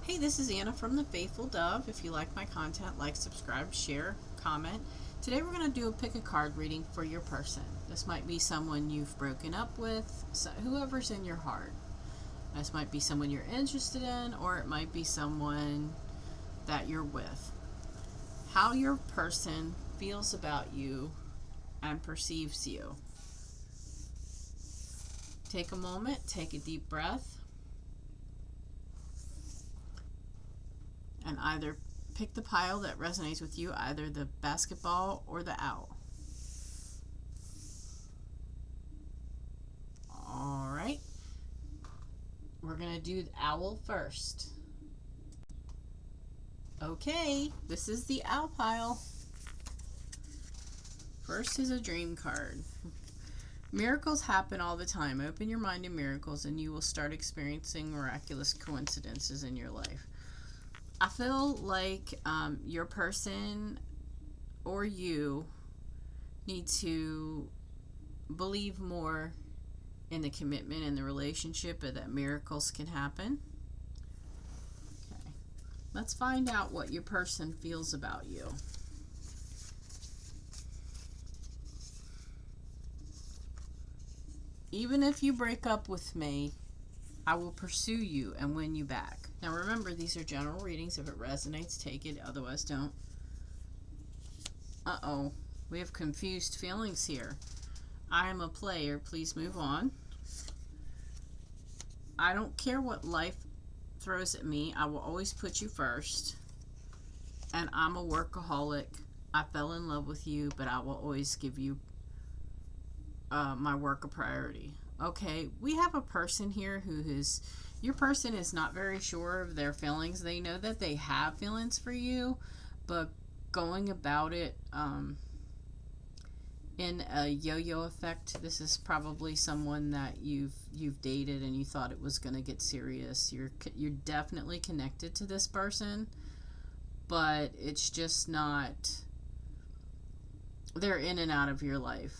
Hey, this is Anna from The Faithful Dove. If you like my content, like, subscribe, share, comment. Today we're going to do a pick a card reading for your person. This might be someone you've broken up with, whoever's in your heart. This might be someone you're interested in, or it might be someone that you're with. How your person feels about you and perceives you. Take a moment, take a deep breath, and either pick the pile that resonates with you, either the basketball or the owl. All right, we're going to do the owl first. Okay, this is the owl pile. First is a dream card. Miracles happen all the time. Open your mind to miracles and you will start experiencing miraculous coincidences in your life. I feel like your person or you need to believe more in the commitment and the relationship, and that miracles can happen. Okay, let's find out what your person feels about you. Even if you break up with me, I will pursue you and win you back. Now remember, these are general readings. If it resonates, take it. Otherwise, don't. Uh-oh. We have confused feelings here. I am a player. Please move on. I don't care what life throws at me. I will always put you first. And I'm a workaholic. I fell in love with you, but I will always give you my work a priority. Okay, we have a person here who is, your person is not very sure of their feelings. They know that they have feelings for you, but going about it in a yo-yo effect. This is probably someone that you've dated and you thought it was going to get serious. You're definitely connected to this person, but it's just not, they're in and out of your life.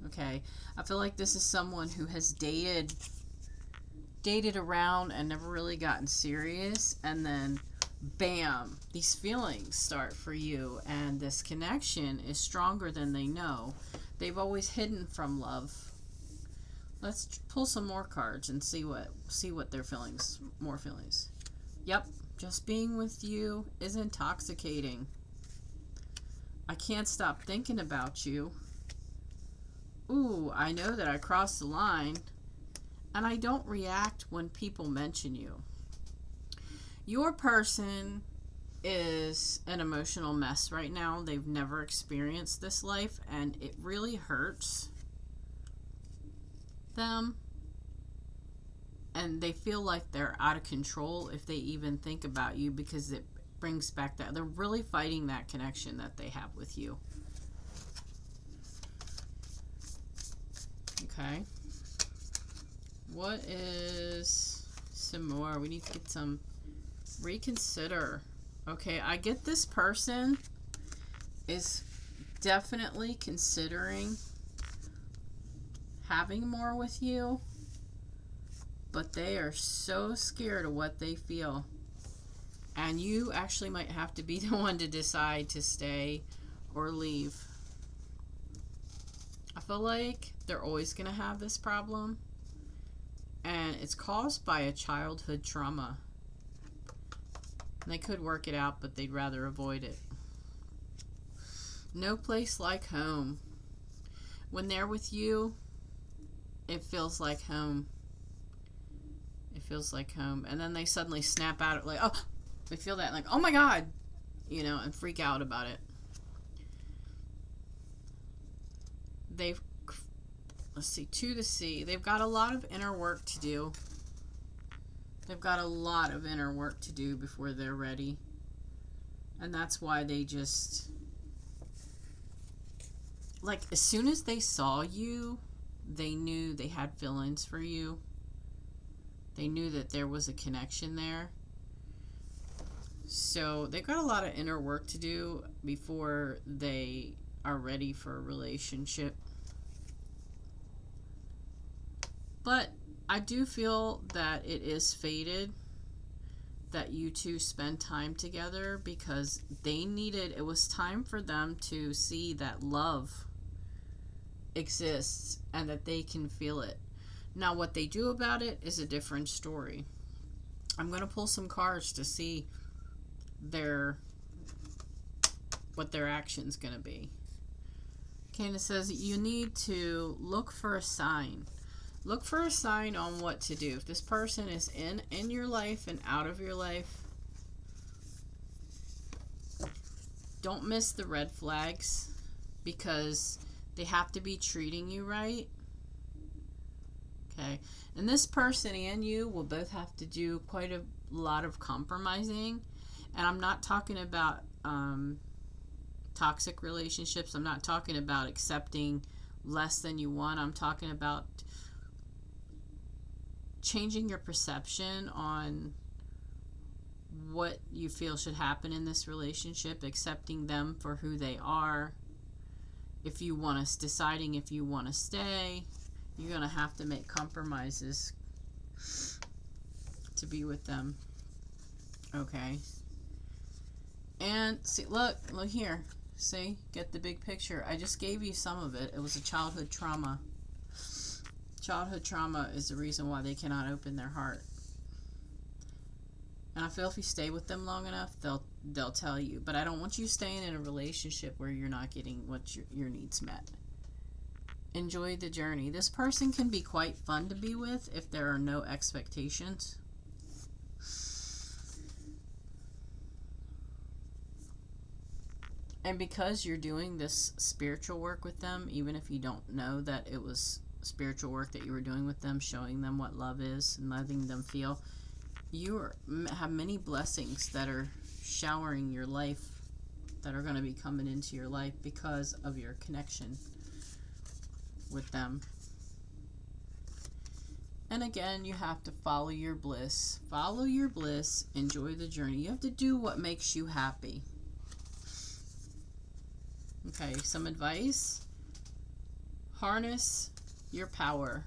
Okay, I feel like this is someone who has dated around and never really gotten serious, and then bam, these feelings start for you, and this connection is stronger than they know. They've always hidden from love. Let's pull some more cards and see what their feelings, more feelings. Yep, just being with you is intoxicating. I can't stop thinking about you. Ooh, I know that I crossed the line, and I don't react when people mention you. Your person is an emotional mess right now. They've never experienced this life, and it really hurts them. And they feel like they're out of control if they even think about you, because it brings back that they're really fighting that connection that they have with you. Okay. What is some more? We need to get some reconsider. Okay, I get this person is definitely considering having more with you, but they are so scared of what they feel. And you actually might have to be the one to decide to stay or leave. I feel like they're always going to have this problem, and it's caused by a childhood trauma. And they could work it out, but they'd rather avoid it. No place like home. When they're with you, it feels like home. It feels like home. And then they suddenly snap out, like, oh, they feel that, like, oh my God, and freak out about it. They've, let's see, 2 to see. They've got a lot of inner work to do. They've got a lot of inner work to do before they're ready. And that's why they just, like, as soon as they saw you, they knew they had feelings for you. They knew that there was a connection there. So they've got a lot of inner work to do before they are ready for a relationship. But I do feel that it is fated, that you two spend time together because it was time for them to see that love exists and that they can feel it. Now, what they do about it is a different story. I'm going to pull some cards to see what their action's going to be. Okay, and it says you need to look for a sign. Look for a sign on what to do. If this person is in your life and out of your life, don't miss the red flags because they have to be treating you right. Okay, and this person and you will both have to do quite a lot of compromising. And I'm not talking about toxic relationships. I'm not talking about accepting less than you want. I'm talking about changing your perception on what you feel should happen in this relationship, accepting them for who they are. If you want to, deciding if you want to stay, you're going to have to make compromises to be with them. Okay. And see, look here. See, get the big picture. I just gave you some of it. It was a childhood trauma. Childhood trauma is the reason why they cannot open their heart. And I feel if you stay with them long enough, they'll tell you. But I don't want you staying in a relationship where you're not getting what your needs met. Enjoy the journey. This person can be quite fun to be with if there are no expectations. And because you're doing this spiritual work with them, even if you don't know that it was spiritual work that you were doing with them, showing them what love is and letting them feel, you have many blessings that are showering your life, that are going to be coming into your life because of your connection with them. And again, you have to follow your bliss. Follow your bliss. Enjoy the journey. You have to do what makes you happy. Okay, some advice. Harness your power.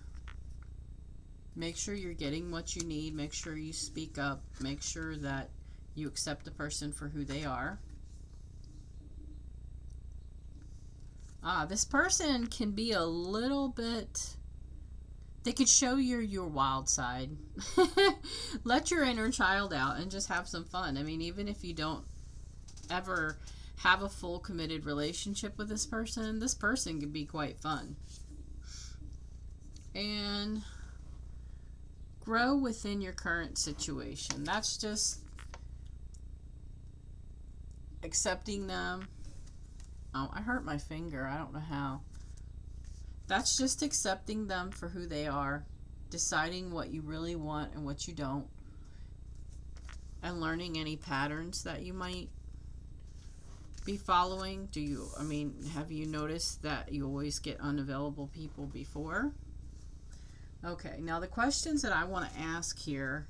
Make sure you're getting what you need. Make sure you speak up. Make sure that you accept the person for who they are. This person can be a little bit... They could show you your wild side. Let your inner child out and just have some fun. I mean, even if you don't ever have a full committed relationship with this person can be quite fun. And grow within your current situation. That's just accepting them. Oh, I hurt my finger. I don't know how. That's just accepting them for who they are, deciding what you really want and what you don't, and learning any patterns that you might be following. Have you noticed that you always get unavailable people before? Okay, now the questions that I want to ask here,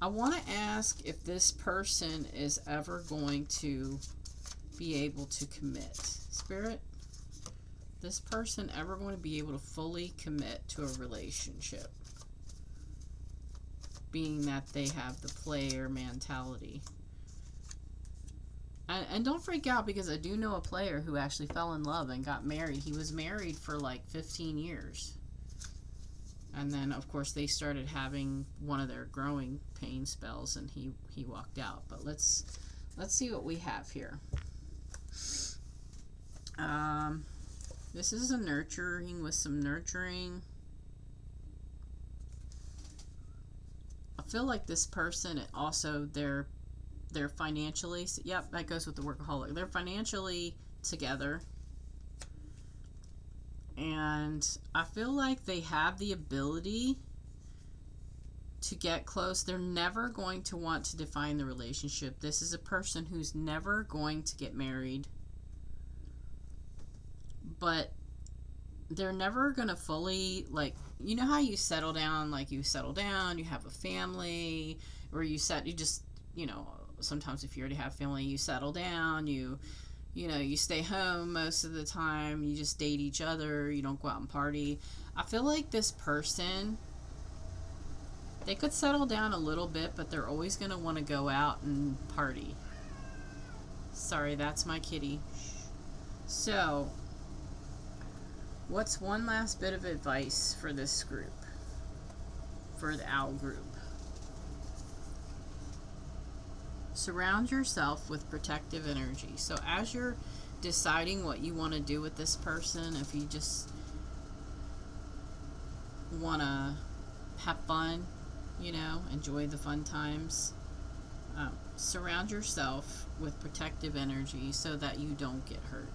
I want to ask if this person is ever going to be able to commit. Spirit, this person ever going to be able to fully commit to a relationship, being that they have the player mentality? And don't freak out, because I do know a player who actually fell in love and got married. He was married for like 15 years. And then, of course, they started having one of their growing pain spells, and he walked out. But let's see what we have here. This is a nurturing with some nurturing. I feel like this person also, they're financially, yep, that goes with the workaholic. They're financially together. And I feel like they have the ability to get close. They're never going to want to define the relationship. This is a person who's never going to get married. But they're never going to fully, like, you know how you settle down, like you settle down, you have a family, or you just, sometimes if you already have family, you settle down, you stay home most of the time, you just date each other, you don't go out and party. I feel like this person, They could settle down a little bit, but they're always going to want to go out and party. Sorry, that's my kitty. So, what's one last bit of advice for this group? For the owl group? Surround yourself with protective energy. So as you're deciding what you want to do with this person, if you just want to have fun, you know, enjoy the fun times, surround yourself with protective energy so that you don't get hurt.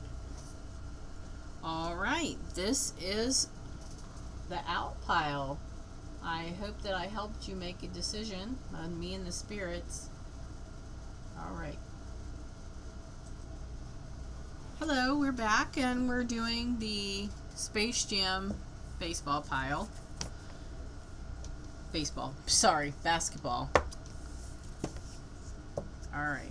All right, this is the owl pile. I hope that I helped you make a decision on me and the spirits. All right. Hello, we're back and we're doing the Space Jam baseball pile. Basketball. All right.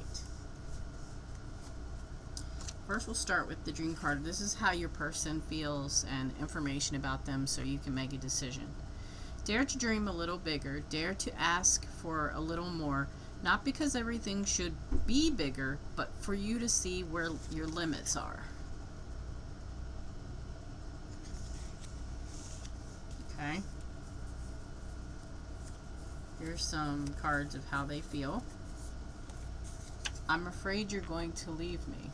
First, we'll start with the dream card. This is how your person feels and information about them so you can make a decision. Dare to dream a little bigger. Dare to ask for a little more. Not because everything should be bigger, but for you to see where your limits are. Okay. Here's some cards of how they feel. I'm afraid you're going to leave me.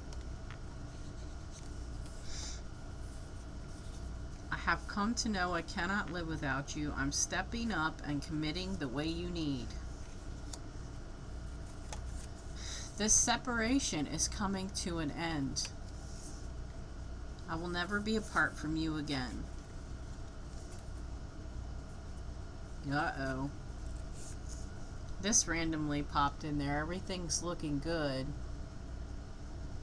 I have come to know I cannot live without you. I'm stepping up and committing the way you need. This separation is coming to an end. I will never be apart from you again. Uh-oh. This randomly popped in there. Everything's looking good.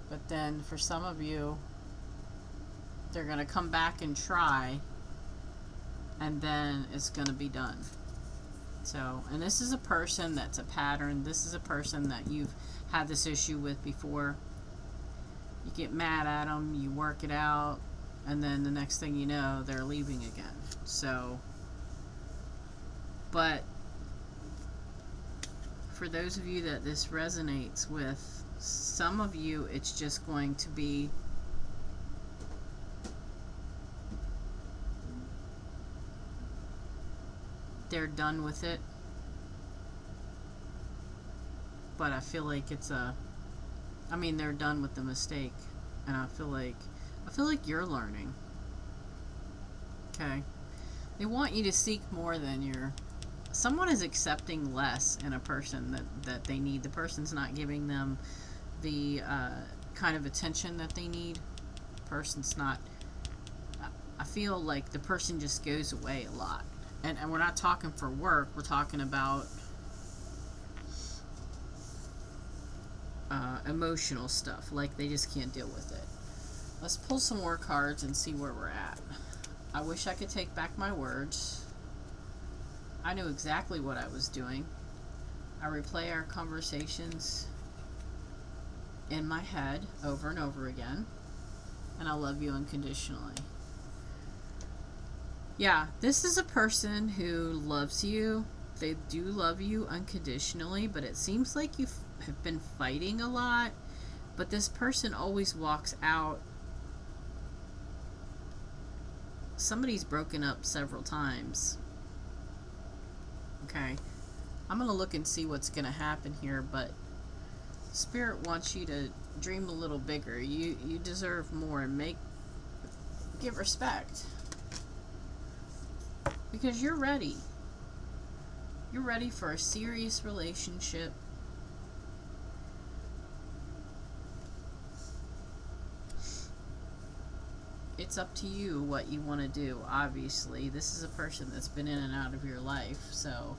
But then for some of you, they're going to come back and try. And then it's going to be done. So, and this is a person that's a pattern. This is a person that you've had this issue with before. You get mad at them, you work it out, and then the next thing you know, they're leaving again. So, but for those of you that this resonates with, some of you, it's just going to be they're done with it. But I feel like it's they're done with the mistake, and I feel like you're learning. Okay. They want you to seek more than someone is accepting less in a person that they need. The person's not giving them the kind of attention that they need. The person's not, I feel like the person just goes away a lot. And we're not talking for work, we're talking about emotional stuff, like they just can't deal with it. Let's pull some more cards and see where we're at. I wish I could take back my words. I knew exactly what I was doing. I replay our conversations in my head over and over again, and I love you unconditionally. Yeah, this is a person who loves you. They do love you unconditionally, but it seems like you have been fighting a lot, but this person always walks out. Somebody's broken up several times. Okay, I'm going to look and see what's going to happen here, but Spirit wants you to dream a little bigger. You deserve more, and give respect. Because you're ready. You're ready for a serious relationship. It's up to you what you want to do, obviously. This is a person that's been in and out of your life, so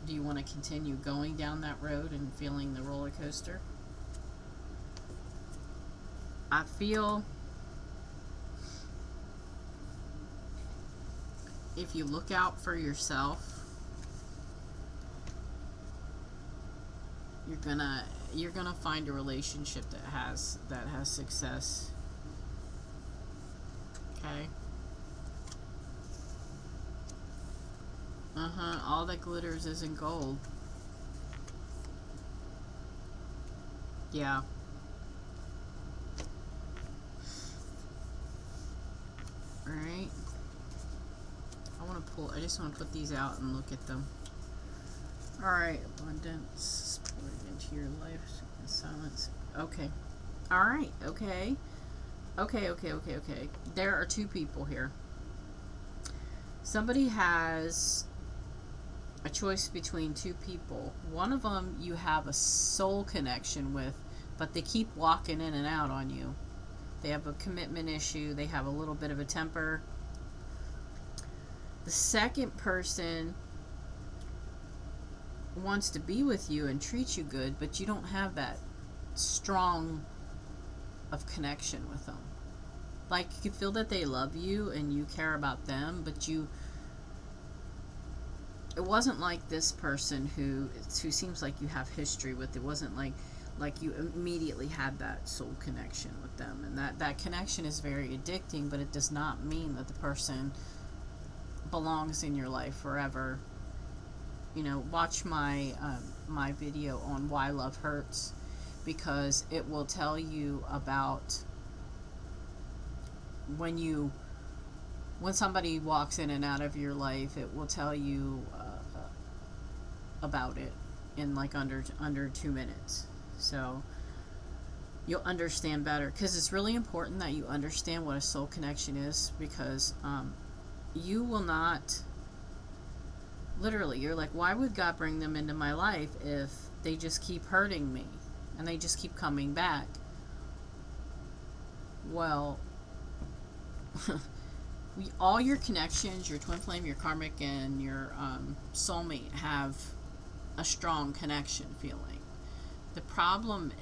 do you want to continue going down that road and feeling the roller coaster? I feel if you look out for yourself, you're gonna find a relationship that has success. Okay. All that glitters isn't gold. Yeah. Alright. I just want to put these out and look at them. Alright, abundance, pouring into your life, silence. Okay. Alright, okay. Okay. There are two people here. Somebody has a choice between two people. One of them you have a soul connection with, but they keep walking in and out on you. They have a commitment issue. They have a little bit of a temper. The second person wants to be with you and treat you good, but you don't have that strong of connection with them. Like, you can feel that they love you and you care about them, but it wasn't like this person who seems like you have history with. It wasn't like you immediately had that soul connection with them, and that connection is very addicting, but it does not mean that the person belongs in your life forever. You know, watch my my video on why love hurts, because it will tell you about when somebody walks in and out of your life. It will tell you about it in like under 2 minutes, so you'll understand better, because it's really important that you understand what a soul connection is, because you will not, literally, you're like, why would God bring them into my life if they just keep hurting me and they just keep coming back? Well, all your connections, your twin flame, your karmic, and your soulmate have a strong connection feeling. The problem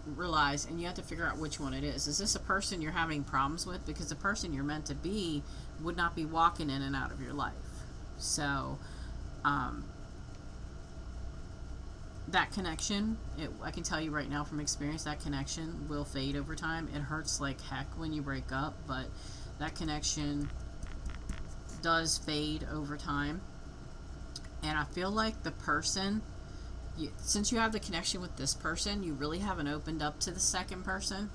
relies, and you have to figure out which one it is. Is this a person you're having problems with? Because the person you're meant to be would not be walking in and out of your life. So that connection, I can tell you right now from experience, that connection will fade over time. It hurts like heck when you break up, but that connection does fade over time. And I feel like the person, since you have the connection with this person, you really haven't opened up to the second person.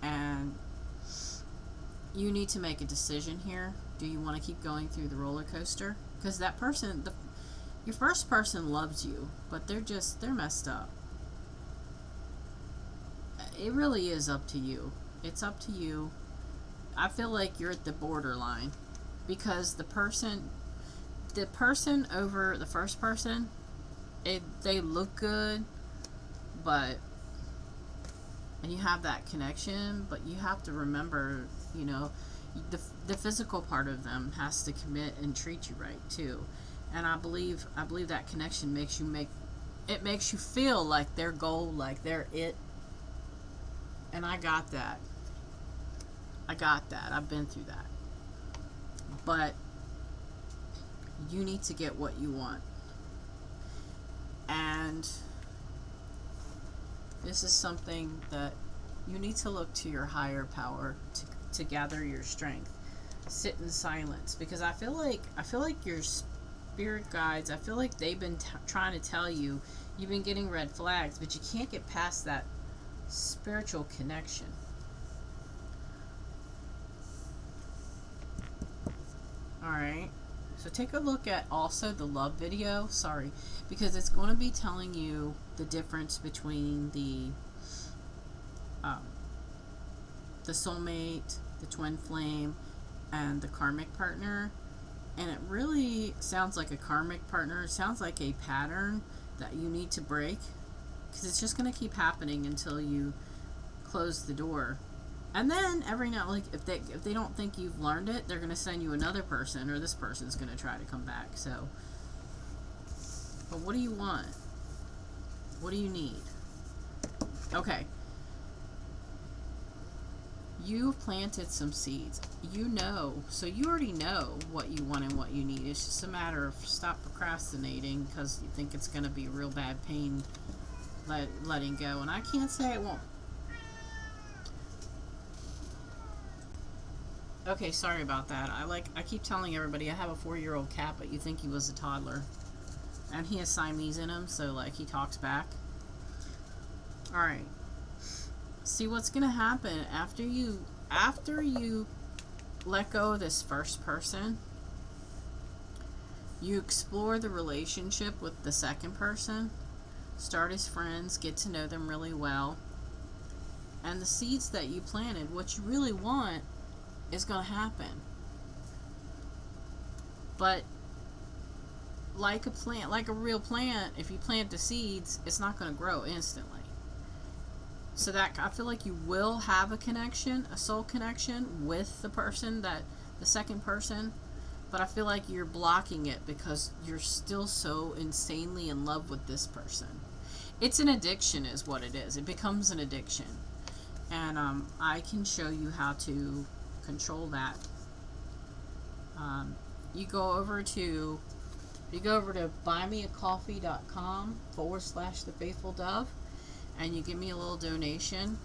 And you need to make a decision here. Do you want to keep going through the roller coaster? Because that person, your first person loves you, but they're messed up. It really is up to you. It's up to you. I feel like you're at the borderline, because the person over the first person, they look good, and you have that connection, but you have to remember, you know, the physical part of them has to commit and treat you right too. And I believe that connection makes you feel like they're gold, like they're it. And I got that. I've been through that. But you need to get what you want. And this is something that you need to look to your higher power to gather your strength. Sit in silence, because I feel like your spirit guides, I feel like they've been trying to tell you, you've been getting red flags, but you can't get past that spiritual connection. Alright, so take a look at also the love video, because it's going to be telling you the difference between the soulmate, the twin flame, and the karmic partner. And it really sounds like a karmic partner. It sounds like a pattern that you need to break, because it's just going to keep happening until you close the door. And then every now, like, if they don't think you've learned it, they're going to send you another person, or this person's going to try to come back. So, but what do you want? What do you need? Okay. You've planted some seeds. So you already know what you want and what you need. It's just a matter of stop procrastinating because you think it's going to be a real bad pain letting go. And I can't say it won't. Okay, sorry about that. I keep telling everybody I have a 4-year-old cat, but you think he was a toddler. And he has Siamese in him, so like he talks back. Alright. See what's gonna happen after you let go of this first person, you explore the relationship with the second person, start as friends, get to know them really well, and the seeds that you planted, what you really want is going to happen. But like a plant, like a real plant, if you plant the seeds, it's not going to grow instantly. So that I feel like you will have a connection, a soul connection with the person, that the second person, but I feel like you're blocking it because you're still so insanely in love with this person. It's an addiction is what it is. It becomes an addiction. And I can show you how to control that. You go over to buymeacoffee.com/thefaithfuldove, and you give me a little donation,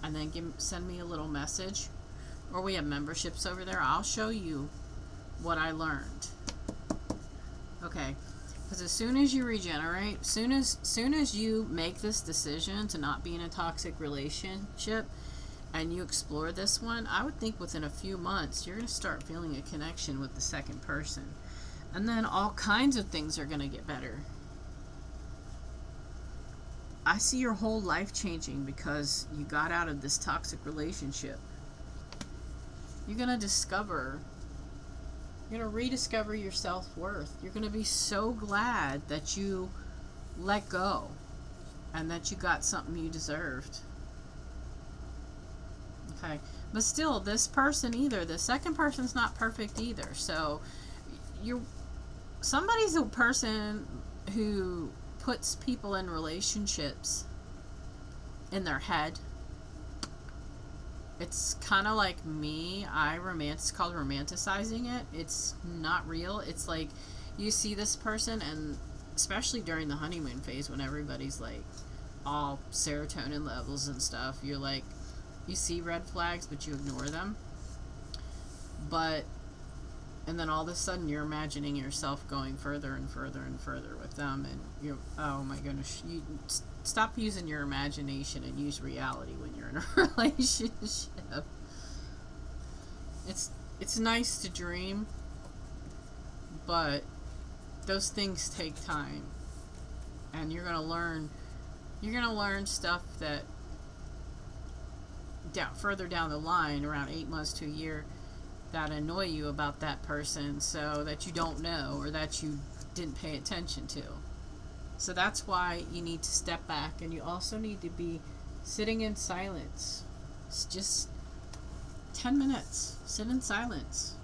and then send me a little message, or we have memberships over there. I'll show you what I learned. Okay, because as soon as you regenerate, soon as you make this decision to not be in a toxic relationship, and you explore this one, I would think within a few months you're going to start feeling a connection with the second person, and then all kinds of things are going to get better. I see your whole life changing because you got out of this toxic relationship. You're going to rediscover your self-worth. You're going to be so glad that you let go and that you got something you deserved. Okay. But still, the second person's not perfect either. So somebody's a person who puts people in relationships in their head. It's kind of like me. It's called romanticizing it. It's not real. It's like you see this person, and especially during the honeymoon phase when everybody's like all serotonin levels and stuff, you're like, you see red flags, but you ignore them. And then all of a sudden you're imagining yourself going further and further and further with them, and oh my goodness, you stop using your imagination and use reality when you're in a relationship. It's nice to dream, but those things take time, and you're gonna learn stuff that further down the line, around 8 months to a year, that annoy you about that person, so that you don't know or that you didn't pay attention to. So that's why you need to step back, and you also need to be sitting in silence. It's just 10 minutes. Sit in silence.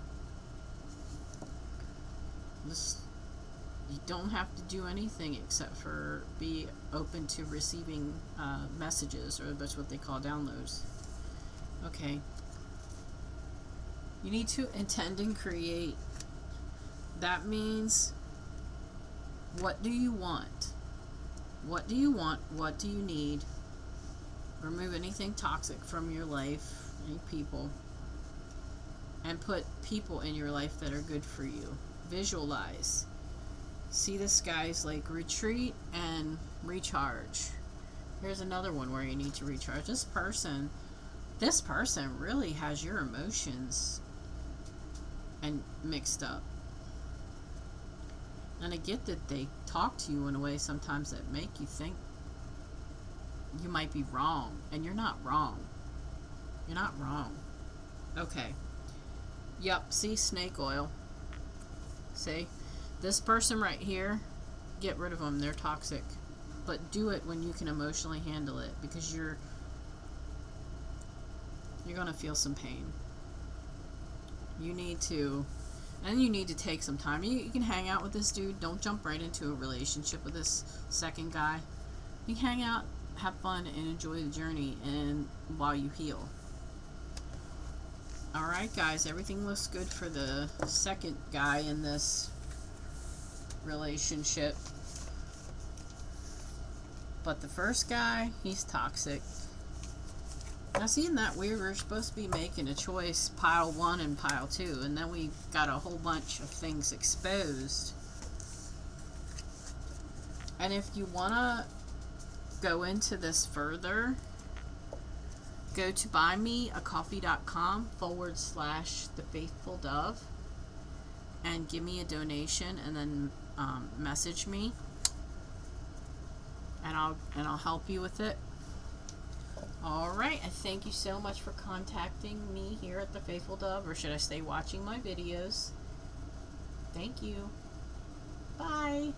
You don't have to do anything except for be open to receiving messages, or that's what they call downloads. Okay. You need to intend and create. That means, what do you want? What do you want? What do you need? Remove anything toxic from your life, any people, and put people in your life that are good for you. Visualize. See the skies, like retreat and recharge. Here's another one where you need to recharge. This person really has your emotions and mixed up. And I get that they talk to you in a way sometimes that make you think you might be wrong, and you're not wrong. You're not wrong. Okay. Yep, see, snake oil. See? This person right here, get rid of them. They're toxic. But do it when you can emotionally handle it, because you're going to feel some pain. You need to take some time. You can hang out with this dude. Don't jump right into a relationship with this second guy. You can hang out, have fun, and enjoy the journey, and while you heal. Alright guys, everything looks good for the second guy in this relationship. But the first guy, he's toxic. Now, seeing that weird, we're supposed to be making a choice, pile 1 and pile 2, and then we got a whole bunch of things exposed. And if you want to go into this further, go to buymeacoffee.com/thefaithfuldove and give me a donation, and then message me, and I'll help you with it. All right, I thank you so much for contacting me here at The Faithful Dove, or should I say watching my videos. Thank you. Bye.